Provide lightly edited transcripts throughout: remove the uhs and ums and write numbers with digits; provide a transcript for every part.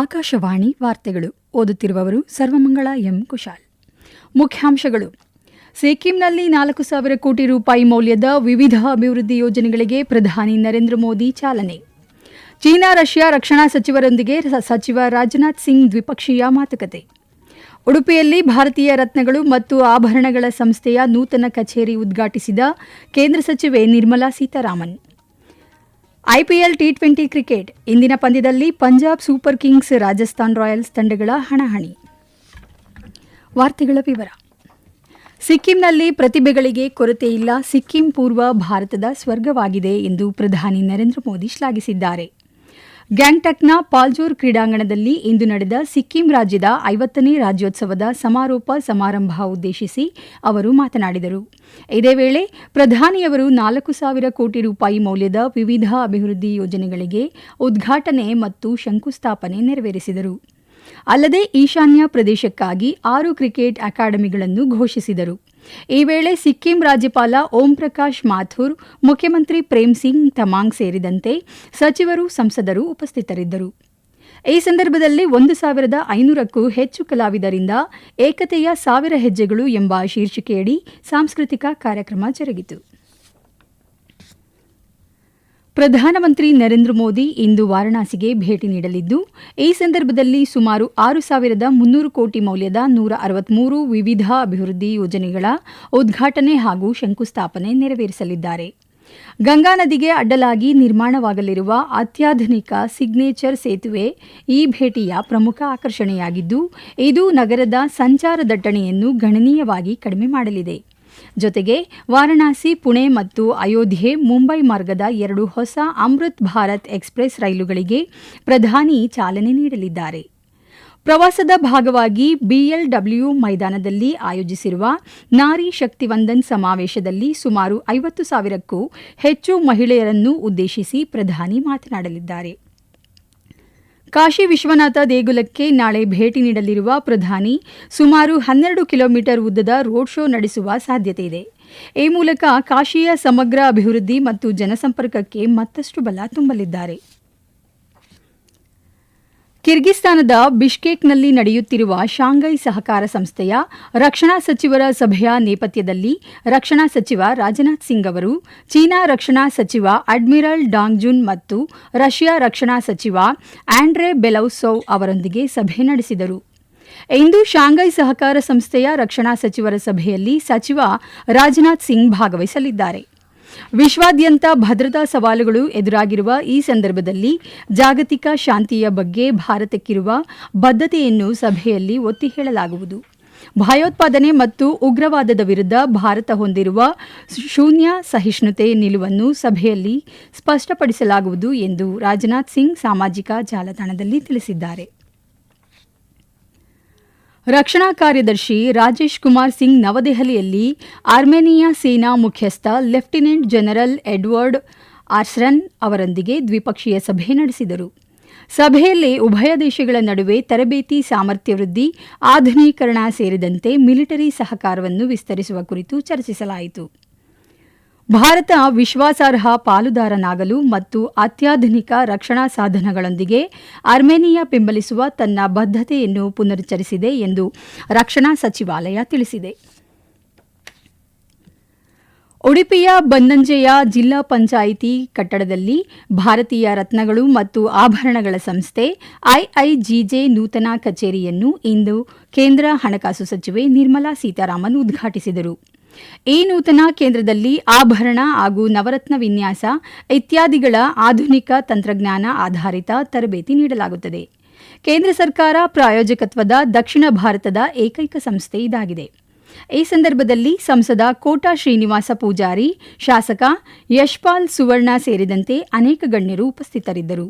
ಆಕಾಶವಾಣಿ ವಾರ್ತೆಗಳು. ಓದುತ್ತಿರುವವರು ಸರ್ವಮಂಗಳ ಎಂ ಕುಶಾಲ್. ಮುಖ್ಯಾಂಶಗಳು: ಸಿಕ್ಕಿಂನಲ್ಲಿ 4,000 ಕೋಟಿ ರೂಪಾಯಿ ಮೌಲ್ಯದ ವಿವಿಧ ಅಭಿವೃದ್ಧಿ ಯೋಜನೆಗಳಿಗೆ ಪ್ರಧಾನಿ ನರೇಂದ್ರ ಮೋದಿ ಚಾಲನೆ. ಚೀನಾ ರಷ್ಯಾ ರಕ್ಷಣಾ ಸಚಿವರೊಂದಿಗೆ ಸಚಿವ ರಾಜನಾಥ್ ಸಿಂಗ್ ದ್ವಿಪಕ್ಷೀಯ ಮಾತುಕತೆ. ಉಡುಪಿಯಲ್ಲಿ ಭಾರತೀಯ ರತ್ನಗಳು ಮತ್ತು ಆಭರಣಗಳ ಸಂಸ್ಥೆಯ ನೂತನ ಕಚೇರಿ ಉದ್ಘಾಟಿಸಿದ ಕೇಂದ್ರ ಸಚಿವೆ Nirmala Sitharaman. IPL T20 cricket ಇಂದಿನ ಪಂದ್ಯದಲ್ಲಿ Punjab super Kings Rajasthan Royals ತಂಡಗಳ ಹಣಾಹಣಿ. ವಾರ್ತೆಗಳ ವಿವರ. ಸಿಕ್ಕಿಂನಲ್ಲಿ ಪ್ರತಿಭೆಗಳಿಗೆ ಕೊರತೆಯಿಲ್ಲ, ಸಿಕ್ಕಿಂ ಪೂರ್ವ ಭಾರತದ ಸ್ವರ್ಗವಾಗಿದೆ ಎಂದು ಪ್ರಧಾನಿ ನರೇಂದ್ರ ಮೋದಿ ಶ್ಲಾಘಿಸಿದ್ದಾರೆ. ಗ್ಯಾಂಗ್ಟಕ್ನ ಪಾಲ್ಜೋರ್ ಕ್ರೀಡಾಂಗಣದಲ್ಲಿ ಇಂದು ನಡೆದ ಸಿಕ್ಕಿಂ ರಾಜ್ಯದ 50ನೇ ರಾಜ್ಯೋತ್ಸವದ ಸಮಾರೋಪ ಸಮಾರಂಭ ಉದ್ದೇಶಿಸಿ ಅವರು ಮಾತನಾಡಿದರು. ಇದೇ ವೇಳೆ ಪ್ರಧಾನಿಯವರು 4,000 ಕೋಟಿ ರೂಪಾಯಿ ಮೌಲ್ಯದ ವಿವಿಧ ಅಭಿವೃದ್ಧಿ ಯೋಜನೆಗಳಿಗೆ ಉದ್ಘಾಟನೆ ಮತ್ತು ಶಂಕುಸ್ಥಾಪನೆ ನೆರವೇರಿಸಿದರು. ಅಲ್ಲದೆ ಈಶಾನ್ಯ ಪ್ರದೇಶಕ್ಕಾಗಿ 6 ಕ್ರಿಕೆಟ್ ಅಕಾಡೆಮಿಗಳನ್ನು ಘೋಷಿಸಿದರು. ಈ ವೇಳೆ ಸಿಕ್ಕಿಂ ರಾಜ್ಯಪಾಲ ಓಂ ಪ್ರಕಾಶ್ ಮಾಥುರ್, ಮುಖ್ಯಮಂತ್ರಿ ಪ್ರೇಮ್ ಸಿಂಗ್ ತಮಾಂಗ್ ಸೇರಿದಂತೆ ಸಚಿವರು, ಸಂಸದರು ಉಪಸ್ಥಿತರಿದ್ದರು. ಈ ಸಂದರ್ಭದಲ್ಲಿ 1,500ಕ್ಕೂ ಹೆಚ್ಚು ಕಲಾವಿದರಿಂದ ಏಕತೆಯ 1000 ಹೆಜ್ಜೆಗಳು ಎಂಬ ಶೀರ್ಷಿಕೆಯಡಿ ಸಾಂಸ್ಕೃತಿಕ ಕಾರ್ಯಕ್ರಮ ಜರುಗಿತು. ಪ್ರಧಾನಮಂತ್ರಿ ನರೇಂದ್ರ ಮೋದಿ ಇಂದು ವಾರಣಾಸಿಗೆ ಭೇಟಿ ನೀಡಲಿದ್ದು, ಈ ಸಂದರ್ಭದಲ್ಲಿ ಸುಮಾರು 6,300 ಕೋಟಿ ಮೌಲ್ಯದ 163 ವಿವಿಧ ಅಭಿವೃದ್ಧಿ ಯೋಜನೆಗಳ ಉದ್ಘಾಟನೆ ಹಾಗೂ ಶಂಕುಸ್ಥಾಪನೆ ನೆರವೇರಿಸಲಿದ್ದಾರೆ. ಗಂಗಾ ನದಿಗೆ ಅಡ್ಡಲಾಗಿ ನಿರ್ಮಾಣವಾಗಲಿರುವ ಅತ್ಯಾಧುನಿಕ ಸಿಗ್ನೇಚರ್ ಸೇತುವೆ ಈ ಭೇಟಿಯ ಪ್ರಮುಖ ಆಕರ್ಷಣೆಯಾಗಿದ್ದು, ಇದು ನಗರದ ಸಂಚಾರ ದಟ್ಟಣೆಯನ್ನು ಗಣನೀಯವಾಗಿ ಕಡಿಮೆ ಮಾಡಲಿದೆ. ಜೊತೆಗೆ ವಾರಣಾಸಿ, ಪುಣೆ ಮತ್ತು ಅಯೋಧ್ಯೆ, ಮುಂಬೈ ಮಾರ್ಗದ 2 ಹೊಸ ಅಮೃತ್ ಭಾರತ್ ಎಕ್ಸ್ಪ್ರೆಸ್ ರೈಲುಗಳಿಗೆ ಪ್ರಧಾನಿ ಚಾಲನೆ ನೀಡಲಿದ್ದಾರೆ. ಪ್ರವಾಸದ ಭಾಗವಾಗಿ ಬಿಎಲ್ಡಬ್ಲ್ಯೂ ಮೈದಾನದಲ್ಲಿ ಆಯೋಜಿಸಿರುವ ನಾರಿ ಶಕ್ತಿ ವಂದನ್ ಸಮಾವೇಶದಲ್ಲಿ ಸುಮಾರು 50,000ಕ್ಕೂ ಹೆಚ್ಚು ಮಹಿಳೆಯರನ್ನು ಉದ್ದೇಶಿಸಿ ಪ್ರಧಾನಿ ಮಾತನಾಡಲಿದ್ದಾರೆ. ಕಾಶಿ ವಿಶ್ವನಾಥ ದೇಗುಲಕ್ಕೆ ನಾಳೆ ಭೇಟಿ ನೀಡಲಿರುವ ಪ್ರಧಾನಿ ಸುಮಾರು 12 ಕಿಲೋಮೀಟರ್ ಉದ್ದದ ರೋಡ್ ಶೋ ನಡೆಸುವ ಸಾಧ್ಯತೆಯಿದೆ. ಈ ಮೂಲಕ ಕಾಶಿಯ ಸಮಗ್ರ ಅಭಿವೃದ್ಧಿ ಮತ್ತು ಜನಸಂಪರ್ಕಕ್ಕೆ ಮತ್ತಷ್ಟು ಬಲ ತುಂಬಲಿದ್ದಾರೆ. ಕಿರ್ಗಿಸ್ತಾನದ ಬಿಷ್ಕೇಕ್ನಲ್ಲಿ ನಡೆಯುತ್ತಿರುವ ಶಾಂಘೈ ಸಹಕಾರ ಸಂಸ್ಥೆಯ ರಕ್ಷಣಾ ಸಚಿವರ ಸಭೆಯ ನೇಪಥ್ಯದಲ್ಲಿ ರಕ್ಷಣಾ ಸಚಿವ ರಾಜನಾಥ್ ಸಿಂಗ್ ಅವರು ಚೀನಾ ರಕ್ಷಣಾ ಸಚಿವ ಅಡ್ಮಿರಲ್ ಡಾಂಗ್ ಜುನ್ ಮತ್ತು ರಷ್ಯಾ ರಕ್ಷಣಾ ಸಚಿವ ಆಂಡ್ರೆ ಬೆಲೌಸೋವ್ ಅವರೊಂದಿಗೆ ಸಭೆ ನಡೆಸಿದರು. ಇಂದು ಶಾಂಘೈ ಸಹಕಾರ ಸಂಸ್ಥೆಯ ರಕ್ಷಣಾ ಸಚಿವರ ಸಭೆಯಲ್ಲಿ ಸಚಿವ ರಾಜನಾಥ್ ಸಿಂಗ್ ಭಾಗವಹಿಸಲಿದ್ದಾರೆ. ವಿಶ್ವಾದ್ಯಂತ ಭದ್ರತಾ ಸವಾಲುಗಳು ಎದುರಾಗಿರುವ ಈ ಸಂದರ್ಭದಲ್ಲಿ ಜಾಗತಿಕ ಶಾಂತಿಯ ಬಗ್ಗೆ ಭಾರತಕ್ಕಿರುವ ಬದ್ಧತೆಯನ್ನು ಸಭೆಯಲ್ಲಿ ಒತ್ತಿ ಹೇಳಲಾಗುವುದು. ಭಯೋತ್ಪಾದನೆ ಮತ್ತು ಉಗ್ರವಾದದ ವಿರುದ್ಧ ಭಾರತ ಹೊಂದಿರುವ ಶೂನ್ಯ ಸಹಿಷ್ಣುತೆ ನಿಲುವನ್ನು ಸಭೆಯಲ್ಲಿ ಸ್ಪಷ್ಟಪಡಿಸಲಾಗುವುದು ಎಂದು ರಾಜನಾಥ್ ಸಿಂಗ್ ಸಾಮಾಜಿಕ ಜಾಲತಾಣದಲ್ಲಿ ತಿಳಿಸಿದ್ದಾರೆ. ರಕ್ಷಣಾ ಕಾರ್ಯದರ್ಶಿ ರಾಜೇಶ್ ಕುಮಾರ್ ಸಿಂಗ್ ನವದೆಹಲಿಯಲ್ಲಿ ಆರ್ಮೇನಿಯಾ ಸೇನಾ ಮುಖ್ಯಸ್ಥ ಲೆಫ್ಟಿನೆಂಟ್ ಜನರಲ್ ಎಡ್ವರ್ಡ್ ಆರ್ಸ್ರನ್ ಅವರೊಂದಿಗೆ ದ್ವಿಪಕ್ಷೀಯ ಸಭೆ ನಡೆಸಿದರು. ಸಭೆಯಲ್ಲಿ ಉಭಯ ದೇಶಗಳ ನಡುವೆ ತರಬೇತಿ, ಸಾಮರ್ಥ್ಯ ವೃದ್ಧಿ, ಆಧುನೀಕರಣ ಸೇರಿದಂತೆ ಮಿಲಿಟರಿ ಸಹಕಾರವನ್ನು ವಿಸ್ತರಿಸುವ ಕುರಿತು ಚರ್ಚಿಸಲಾಯಿತು. ಭಾರತ ವಿಶ್ವಾಸಾರ್ಹ ಪಾಲುದಾರನಾಗಲು ಮತ್ತು ಅತ್ಯಾಧುನಿಕ ರಕ್ಷಣಾ ಸಾಧನಗಳೊಂದಿಗೆ ಆರ್ಮೇನಿಯಾ ಬೆಂಬಲಿಸುವ ತನ್ನ ಬದ್ಧತೆಯನ್ನು ಪುನರುಚ್ಚರಿಸಿದೆ ಎಂದು ರಕ್ಷಣಾ ಸಚಿವಾಲಯ ತಿಳಿಸಿದೆ. ಉಡುಪಿಯ ಬನ್ನಂಜೆಯ ಜಿಲ್ಲಾ ಪಂಚಾಯಿತಿ ಕಟ್ಟಡದಲ್ಲಿ ಭಾರತೀಯ ರತ್ನಗಳು ಮತ್ತು ಆಭರಣಗಳ ಸಂಸ್ಥೆ ಐಐಜಿಜೆ ನೂತನ ಕಚೇರಿಯನ್ನು ಇಂದು ಕೇಂದ್ರ ಹಣಕಾಸು ಸಚಿವೆ ನಿರ್ಮಲಾ ಸೀತಾರಾಮನ್ ಉದ್ಘಾಟಿಸಿದರು. ಈ ನೂತನ ಕೇಂದ್ರದಲ್ಲಿ ಆಭರಣ ಹಾಗೂ ನವರತ್ನ ವಿನ್ಯಾಸ ಇತ್ಯಾದಿಗಳ ಆಧುನಿಕ ತಂತ್ರಜ್ಞಾನ ಆಧಾರಿತ ತರಬೇತಿ ನೀಡಲಾಗುತ್ತದೆ. ಕೇಂದ್ರ ಸರ್ಕಾರ ಪ್ರಾಯೋಜಕತ್ವದ ದಕ್ಷಿಣ ಭಾರತದ ಏಕೈಕ ಸಂಸ್ಥೆ ಇದಾಗಿದೆ. ಈ ಸಂದರ್ಭದಲ್ಲಿ ಸಂಸದ ಕೋಟಾ ಶ್ರೀನಿವಾಸ ಪೂಜಾರಿ, ಶಾಸಕ ಯಶ್ಪಾಲ್ ಸುವರ್ಣ ಸೇರಿದಂತೆ ಅನೇಕ ಗಣ್ಯರು ಉಪಸ್ಥಿತರಿದ್ದರು.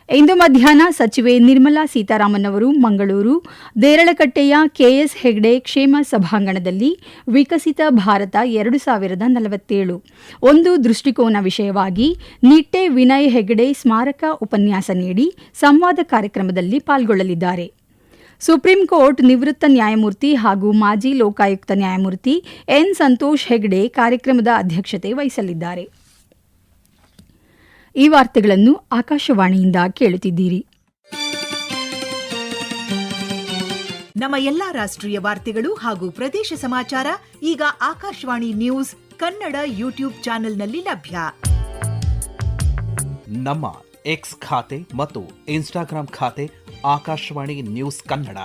ಇಂದು ಮಧ್ಯಾಹ್ನ ಸಚಿವೆ ನಿರ್ಮಲಾ ಸೀತಾರಾಮನ್ ಅವರು ಮಂಗಳೂರು ದೇರಳಕಟ್ಟೆಯ ಕೆಎಸ್ ಹೆಗ್ಡೆ ಕ್ಷೇಮ ಸಭಾಂಗಣದಲ್ಲಿ ವಿಕಸಿತ ಭಾರತ 2047 ಒಂದು ದೃಷ್ಟಿಕೋನ ವಿಷಯವಾಗಿ ನಿಟ್ಟೆ ವಿನಯ್ ಹೆಗ್ಡೆ ಸ್ಮಾರಕ ಉಪನ್ಯಾಸ ನೀಡಿ ಸಂವಾದ ಕಾರ್ಯಕ್ರಮದಲ್ಲಿ ಪಾಲ್ಗೊಳ್ಳಲಿದ್ದಾರೆ. ಸುಪ್ರೀಂ ಕೋರ್ಟ್ ನಿವೃತ್ತ ನ್ಯಾಯಮೂರ್ತಿ ಹಾಗೂ ಮಾಜಿ ಲೋಕಾಯುಕ್ತ ನ್ಯಾಯಮೂರ್ತಿ ಎನ್ ಸಂತೋಷ್ ಹೆಗ್ಡೆ ಕಾರ್ಯಕ್ರಮದ ಅಧ್ಯಕ್ಷತೆ ವಹಿಸಲಿದ್ದಾರೆ. ಈ ವಾರ್ತೆಗಳನ್ನು ಆಕಾಶವಾಣಿಯಿಂದ ಕೇಳುತ್ತಿದ್ದೀರಿ. ನಮ್ಮ ಎಲ್ಲಾ ರಾಷ್ಟ್ರೀಯ ವಾರ್ತೆಗಳು ಹಾಗೂ ಪ್ರದೇಶ ಸಮಾಚಾರ ಈಗ ಆಕಾಶವಾಣಿ ನ್ಯೂಸ್ ಕನ್ನಡ ಯೂಟ್ಯೂಬ್ ಚಾನೆಲ್ನಲ್ಲಿ ಲಭ್ಯ. ನಮ್ಮ ಎಕ್ಸ್ ಖಾತೆ ಮತ್ತು ಇನ್ಸ್ಟಾಗ್ರಾಂ ಖಾತೆ ಆಕಾಶವಾಣಿ ನ್ಯೂಸ್ ಕನ್ನಡ.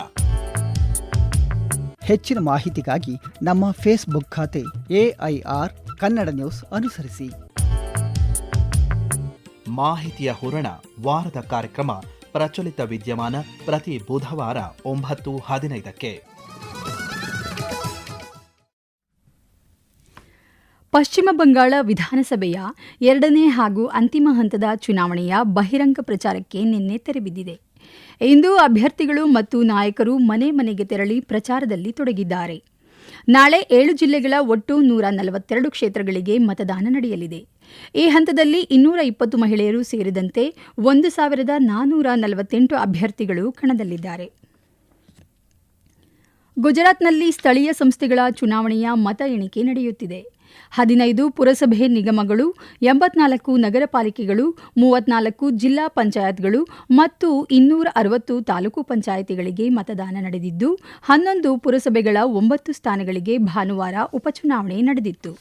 ಹೆಚ್ಚಿನ ಮಾಹಿತಿಗಾಗಿ ನಮ್ಮ ಫೇಸ್ಬುಕ್ ಖಾತೆ AIR ಕನ್ನಡ ನ್ಯೂಸ್ ಅನುಸರಿಸಿ. ಮಾಹಿತಿಯ ಹೂರಣ ವಾರದ ಕಾರ್ಯಕ್ರಮ ಪ್ರಚಲಿತ ವಿದ್ಯಮಾನ ಪ್ರತಿ ಬುಧವಾರ 9:15. ಪಶ್ಚಿಮ ಬಂಗಾಳ ವಿಧಾನಸಭೆಯ 2ನೇ ಹಾಗೂ ಅಂತಿಮ ಹಂತದ ಚುನಾವಣೆಯ ಬಹಿರಂಗ ಪ್ರಚಾರಕ್ಕೆ ನಿನ್ನೆ ತೆರೆಬಿದ್ದಿದೆ. ಇಂದು ಅಭ್ಯರ್ಥಿಗಳು ಮತ್ತು ನಾಯಕರು ಮನೆ ಮನೆಗೆ ತೆರಳಿ ಪ್ರಚಾರದಲ್ಲಿ ತೊಡಗಿದ್ದಾರೆ. ನಾಳೆ 7 ಜಿಲ್ಲೆಗಳ ಒಟ್ಟು 142 ಕ್ಷೇತ್ರಗಳಿಗೆ ಮತದಾನ ನಡೆಯಲಿದೆ. ಈ ಹಂತದಲ್ಲಿ 220 ಮಹಿಳೆಯರು ಸೇರಿದಂತೆ 1448 ಅಭ್ಯರ್ಥಿಗಳು ಕಣದಲ್ಲಿದ್ದಾರೆ. ಗುಜರಾತ್ನಲ್ಲಿ ಸ್ಥಳೀಯ ಸಂಸ್ಥೆಗಳ ಚುನಾವಣೆಯ ಮತ ಎಣಿಕೆ ನಡೆಯುತ್ತಿದೆ. 15 ಪುರಸಭೆ ನಿಗಮಗಳು, 84 ನಗರ ಪಾಲಿಕೆಗಳು, 34 ಜಿಲ್ಲಾ ಪಂಚಾಯತ್ಗಳು ಮತ್ತು 260 ತಾಲೂಕು ಪಂಚಾಯಿತಿಗಳಿಗೆ ಮತದಾನ ನಡೆದಿದ್ದು, 11 ಪುರಸಭೆಗಳ 9 ಸ್ಥಾನಗಳಿಗೆ ಭಾನುವಾರ ಉಪಚುನಾವಣೆ ನಡೆದಿತ್ತು.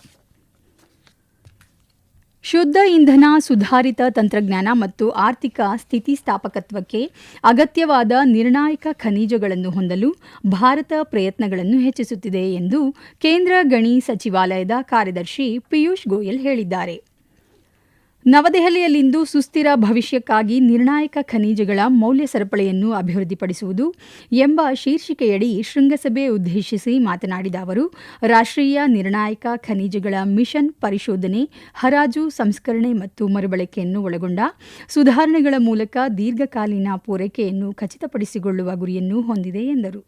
ಶುದ್ಧ ಇಂಧನ, ಸುಧಾರಿತ ತಂತ್ರಜ್ಞಾನ ಮತ್ತು ಆರ್ಥಿಕ ಸ್ಥಿತಿಸ್ಥಾಪಕತ್ವಕ್ಕೆ ಅಗತ್ಯವಾದ ನಿರ್ಣಾಯಕ ಖನಿಜಗಳನ್ನು ಹೊಂದಲು ಭಾರತ ಪ್ರಯತ್ನಗಳನ್ನು ಹೆಚ್ಚಿಸುತ್ತಿದೆ ಎಂದು ಕೇಂದ್ರ ಗಣಿ ಸಚಿವಾಲಯದ ಕಾರ್ಯದರ್ಶಿ ಪಿಯೂಷ್ ಗೋಯಲ್ ಹೇಳಿದ್ದಾರೆ. ನವದೆಹಲಿಯಲ್ಲಿಂದು ಸುಸ್ಥಿರ ಭವಿಷ್ಯಕ್ಕಾಗಿ ನಿರ್ಣಾಯಕ ಖನಿಜಗಳ ಮೌಲ್ಯ ಸರಪಳಿಯನ್ನು ಅಭಿವೃದ್ಧಿಪಡಿಸುವುದು ಎಂಬ ಶೀರ್ಷಿಕೆಯಡಿ ಶೃಂಗಸಭೆ ಉದ್ದೇಶಿಸಿ ಮಾತನಾಡಿದ ಅವರು, ರಾಷ್ಟ್ರೀಯ ನಿರ್ಣಾಯಕ ಖನಿಜಗಳ ಮಿಷನ್ ಪರಿಶೋಧನೆ, ಹರಾಜು, ಸಂಸ್ಕರಣೆ ಮತ್ತು ಮರುಬಳಕೆಯನ್ನು ಒಳಗೊಂಡ ಸುಧಾರಣೆಗಳ ಮೂಲಕ ದೀರ್ಘಕಾಲೀನ ಪೂರೈಕೆಯನ್ನು ಖಚಿತಪಡಿಸಿಕೊಳ್ಳುವ ಗುರಿಯನ್ನು ಹೊಂದಿದೆ ಎಂದರು.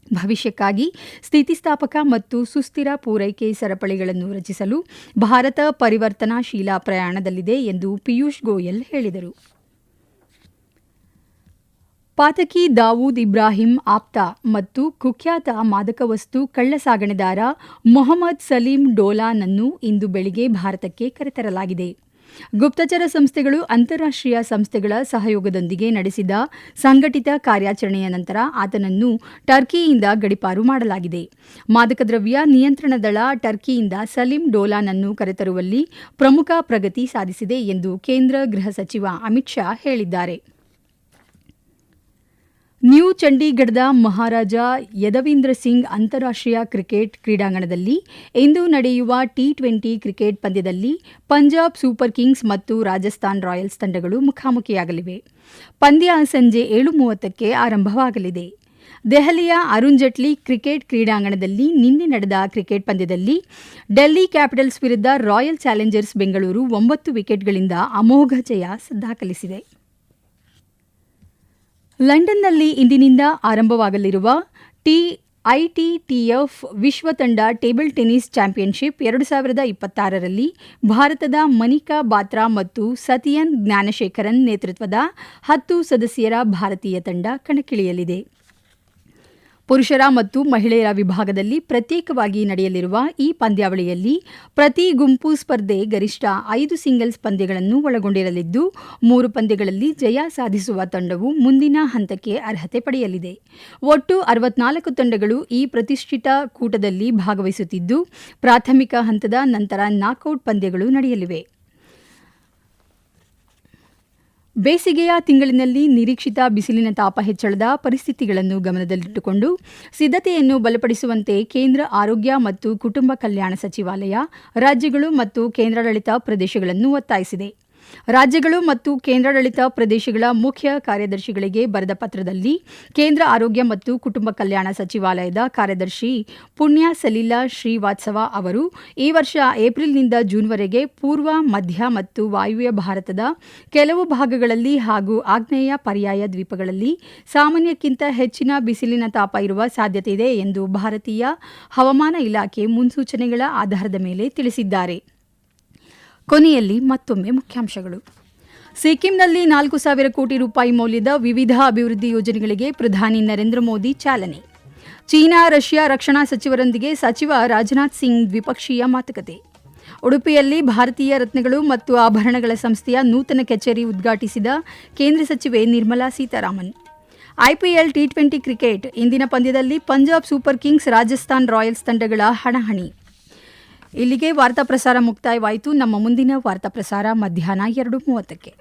ಭವಿಷ್ಯಕ್ಕಾಗಿ ಸ್ಥಿತಿಸ್ಥಾಪಕ ಮತ್ತು ಸುಸ್ಥಿರ ಪೂರೈಕೆ ಸರಪಳಿಗಳನ್ನು ರಚಿಸಲು ಭಾರತ ಪರಿವರ್ತನಾಶೀಲ ಪ್ರಯಾಣದಲ್ಲಿದೆ ಎಂದು ಪಿಯೂಷ್ ಗೋಯಲ್ ಹೇಳಿದರು. ಪಾತಕಿ ದಾವೂದ್ ಇಬ್ರಾಹಿಂ ಆಪ್ತ ಮತ್ತು ಕುಖ್ಯಾತ ಮಾದಕ ವಸ್ತು ಕಳ್ಳಸಾಗಣೆದಾರ ಮೊಹಮ್ಮದ್ ಸಲೀಂ ಡೋಲಾನನ್ನು ಇಂದು ಬೆಳಿಗ್ಗೆ ಭಾರತಕ್ಕೆ ಕರೆತರಲಾಗಿದೆ. ಗುಪ್ತಚರ ಸಂಸ್ಥೆಗಳು ಅಂತಾರಾಷ್ಟ್ರೀಯ ಸಂಸ್ಥೆಗಳ ಸಹಯೋಗದೊಂದಿಗೆ ನಡೆಸಿದ ಸಂಘಟಿತ ಕಾರ್ಯಾಚರಣೆಯ ನಂತರ ಆತನನ್ನು ಟರ್ಕಿಯಿಂದ ಗಡೀಪಾರು ಮಾಡಲಾಗಿದೆ. ಮಾದಕ ದ್ರವ್ಯ ನಿಯಂತ್ರಣ ದಳ ಟರ್ಕಿಯಿಂದ ಸಲೀಂ ಡೋಲಾನನ್ನು ಕರೆತರುವಲ್ಲಿ ಪ್ರಮುಖ ಪ್ರಗತಿ ಸಾಧಿಸಿದೆ ಎಂದು ಕೇಂದ್ರ ಗೃಹ ಸಚಿವ ಅಮಿತ್ ಶಾ ಹೇಳಿದ್ದಾರೆ. ನ್ಯೂ ಚಂಡೀಗಢದ ಮಹಾರಾಜ ಯದವೀಂದ್ರ ಸಿಂಗ್ ಅಂತಾರಾಷ್ಟ್ರೀಯ ಕ್ರಿಕೆಟ್ ಕ್ರೀಡಾಂಗಣದಲ್ಲಿ ಇಂದು ನಡೆಯುವ T20 ಕ್ರಿಕೆಟ್ ಪಂದ್ಯದಲ್ಲಿ ಪಂಜಾಬ್ ಸೂಪರ್ ಕಿಂಗ್ಸ್ ಮತ್ತು ರಾಜಸ್ಥಾನ್ ರಾಯಲ್ಸ್ ತಂಡಗಳು ಮುಖಾಮುಖಿಯಾಗಲಿವೆ. ಪಂದ್ಯ ಸಂಜೆ 7:30ಕ್ಕೆ ಆರಂಭವಾಗಲಿದೆ. ದೆಹಲಿಯ ಅರುಣ್ ಜೇಟ್ಲಿ ಕ್ರಿಕೆಟ್ ಕ್ರೀಡಾಂಗಣದಲ್ಲಿ ನಿನ್ನೆ ನಡೆದ ಕ್ರಿಕೆಟ್ ಪಂದ್ಯದಲ್ಲಿ ಡೆಲ್ಲಿ ಕ್ಯಾಪಿಟಲ್ಸ್ ವಿರುದ್ಧ ರಾಯಲ್ ಚಾಲೆಂಜರ್ಸ್ ಬೆಂಗಳೂರು 9 ವಿಕೆಟ್ಗಳಿಂದ ಅಮೋಘ ಜಯ ದಾಖಲಿಸಿದೆ. ಲಂಡನ್ನಲ್ಲಿ ಇಂದಿನಿಂದ ಆರಂಭವಾಗಲಿರುವ ITTF ವಿಶ್ವ ತಂಡ ಟೇಬಲ್ ಟೆನಿಸ್ ಚಾಂಪಿಯನ್ಶಿಪ್ 2026ರಲ್ಲಿ ಭಾರತದ ಮನಿಕಾ ಬಾತ್ರಾ ಮತ್ತು ಸತಿಯನ್ ಜ್ಞಾನಶೇಖರನ್ ನೇತೃತ್ವದ 10 ಸದಸ್ಯರ ಭಾರತೀಯ ತಂಡ ಕಣಕ್ಕಿಳಿಯಲಿದೆ. ಪುರುಷರ ಮತ್ತು ಮಹಿಳೆಯರ ವಿಭಾಗದಲ್ಲಿ ಪ್ರತ್ಯೇಕವಾಗಿ ನಡೆಯಲಿರುವ ಈ ಪಂದ್ಯಾವಳಿಯಲ್ಲಿ ಪ್ರತಿ ಗುಂಪು ಸ್ಪರ್ಧೆ ಗರಿಷ್ಠ 5 ಸಿಂಗಲ್ಸ್ ಪಂದ್ಯಗಳನ್ನು ಒಳಗೊಂಡಿರಲಿದ್ದು, 3 ಪಂದ್ಯಗಳಲ್ಲಿ ಜಯ ಸಾಧಿಸುವ ತಂಡವು ಮುಂದಿನ ಹಂತಕ್ಕೆ ಅರ್ಹತೆ ಪಡೆಯಲಿದೆ. ಒಟ್ಟು 64 ತಂಡಗಳು ಈ ಪ್ರತಿಷ್ಠಿತ ಕೂಟದಲ್ಲಿ ಭಾಗವಹಿಸುತ್ತಿದ್ದು, ಪ್ರಾಥಮಿಕ ಹಂತದ ನಂತರ ನಾಕೌಟ್ ಪಂದ್ಯಗಳು ನಡೆಯಲಿವೆ. ಬೇಸಿಗೆಯ ತಿಂಗಳಿನಲ್ಲಿ ನಿರೀಕ್ಷಿತ ಬಿಸಿಲಿನ ತಾಪ ಹೆಚ್ಚಳದ ಪರಿಸ್ಥಿತಿಗಳನ್ನು ಗಮನದಲ್ಲಿಟ್ಟುಕೊಂಡು ಸಿದ್ಧತೆಯನ್ನು ಬಲಪಡಿಸುವಂತೆ ಕೇಂದ್ರ ಆರೋಗ್ಯ ಮತ್ತು ಕುಟುಂಬ ಕಲ್ಯಾಣ ಸಚಿವಾಲಯ ರಾಜ್ಯಗಳು ಮತ್ತು ಕೇಂದ್ರಾಡಳಿತ ಪ್ರದೇಶಗಳನ್ನು ಒತ್ತಾಯಿಸಿದೆ. ರಾಜ್ಯಗಳು ಮತ್ತು ಕೇಂದ್ರಾಡಳಿತ ಪ್ರದೇಶಗಳ ಮುಖ್ಯ ಕಾರ್ಯದರ್ಶಿಗಳಿಗೆ ಬರೆದ ಪತ್ರದಲ್ಲಿ ಕೇಂದ್ರ ಆರೋಗ್ಯ ಮತ್ತು ಕುಟುಂಬ ಕಲ್ಯಾಣ ಸಚಿವಾಲಯದ ಕಾರ್ಯದರ್ಶಿ ಪುಣ್ಯ ಸಲೀಲಾ ಶ್ರೀವಾತ್ಸವ ಅವರು ಈ ವರ್ಷ ಏಪ್ರಿಲ್ನಿಂದ ಜೂನ್ವರೆಗೆ ಪೂರ್ವ, ಮಧ್ಯ ಮತ್ತು ವಾಯುವ್ಯ ಭಾರತದ ಕೆಲವು ಭಾಗಗಳಲ್ಲಿ ಹಾಗೂ ಆಗ್ನೇಯ ಪರ್ಯಾಯ ದ್ವೀಪಗಳಲ್ಲಿ ಸಾಮಾನ್ಯಕ್ಕಿಂತ ಹೆಚ್ಚಿನ ಬಿಸಿಲಿನ ತಾಪ ಇರುವ ಸಾಧ್ಯತೆಯಿದೆ ಎಂದು ಭಾರತೀಯ ಹವಾಮಾನ ಇಲಾಖೆ ಮುನ್ಸೂಚನೆಗಳ ಆಧಾರದ ಮೇಲೆ ತಿಳಿಸಿದ್ದಾರೆ. ಕೊನೆಯಲ್ಲಿ ಮತ್ತೊಮ್ಮೆ ಮುಖ್ಯಾಂಶಗಳು. ಸಿಕ್ಕಿಂನಲ್ಲಿ 4,000 ಕೋಟಿ ರೂಪಾಯಿ ಮೌಲ್ಯದ ವಿವಿಧ ಅಭಿವೃದ್ಧಿ ಯೋಜನೆಗಳಿಗೆ ಪ್ರಧಾನಿ ನರೇಂದ್ರ ಮೋದಿ ಚಾಲನೆ. ಚೀನಾ ರಷ್ಯಾ ರಕ್ಷಣಾ ಸಚಿವರೊಂದಿಗೆ ಸಚಿವ ರಾಜನಾಥ್ ಸಿಂಗ್ ದ್ವಿಪಕ್ಷೀಯ ಮಾತುಕತೆ. ಉಡುಪಿಯಲ್ಲಿ ಭಾರತೀಯ ರತ್ನಗಳು ಮತ್ತು ಆಭರಣಗಳ ಸಂಸ್ಥೆಯ ನೂತನ ಕಚೇರಿ ಉದ್ಘಾಟಿಸಿದ ಕೇಂದ್ರ ಸಚಿವೆ Nirmala Sitharaman. IPL T20 cricket ಇಂದಿನ ಪಂದ್ಯದಲ್ಲಿ Punjab super Kings Rajasthan Royals ತಂಡಗಳ ಹಣಾಹಣಿ. ಇಲ್ಲಿಗೆ ವಾರ್ತಾ ಪ್ರಸಾರ ಮುಕ್ತಾಯವಾಯಿತು. ನಮ್ಮ ಮುಂದಿನ ವಾರ್ತಾ ಪ್ರಸಾರ ಮಧ್ಯಾಹ್ನ 2:30ಕ್ಕೆ.